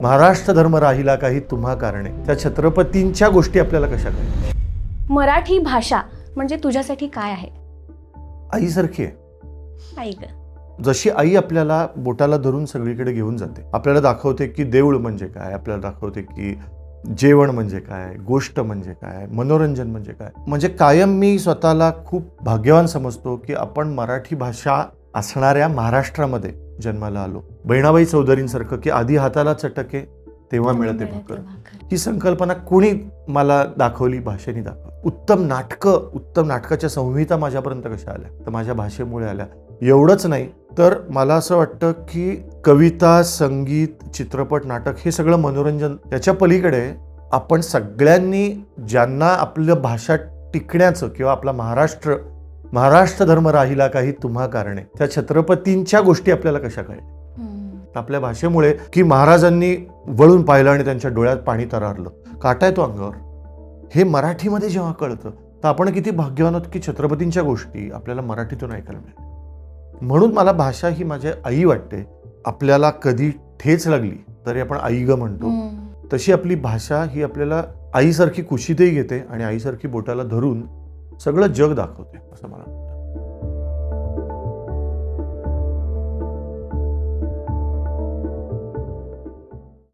महाराष्ट्र धर्म राहिला काही तुम्हा कारणे, त्या छत्रपतींच्या गोष्टी आपल्याला कशा कळल्या? मराठी भाषा म्हणजे तुझ्यासाठी काय आहे? आईसारखी आहे. आई ग. जशी आई आपल्याला बोटाला धरून सगळीकडे घेऊन जाते, आपल्याला दाखवते की देऊळ म्हणजे काय, आपल्याला दाखवते की जेवण म्हणजे काय, गोष्ट म्हणजे काय, मनोरंजन म्हणजे काय. म्हणजे कायम मी स्वतःला खूप भाग्यवान समजतो की आपण मराठी भाषा असणाऱ्या महाराष्ट्रामध्ये जन्माला आलो. बहिणाबाई चौधरींसारखं की आधी हाताला चटके तेव्हा मिळते भाकर, ही संकल्पना कोणी मला दाखवली? भाषेने दाखवली. उत्तम नाटकाच्या संहिता माझ्यापर्यंत कशा आल्या? तर माझ्या भाषेमुळे आल्या. एवढंच नाही तर मला असं वाटतं की कविता, संगीत, चित्रपट, नाटक हे सगळं मनोरंजन. त्याच्या पलीकडे आपण सगळ्यांनी ज्यांना आपलं भाषा टिकण्याचं किंवा आपला महाराष्ट्र धर्म राहिला काही तुम्हा कारणे, त्या छत्रपतींच्या गोष्टी आपल्याला कशा कळल्या? आपल्या भाषेमुळे की महाराजांनी वळून पाहिलं आणि त्यांच्या डोळ्यात पाणी तरारलं, काटा येतो अंगावर. हे मराठीमध्ये जेव्हा कळतं तर आपण किती भाग्यवान आहोत की छत्रपतींच्या गोष्टी आपल्याला मराठीतून ऐकायला मिळतात. म्हणून मला भाषा ही माझी आई वाटते. आपल्याला कधी ठेच लागली तरी आपण आई ग म्हणतो, तशी आपली भाषा ही आपल्याला आईसारखी कुशीतही घेते आणि आईसारखी बोटाला धरून सगळं जग दाखवते असं मला वाटतं.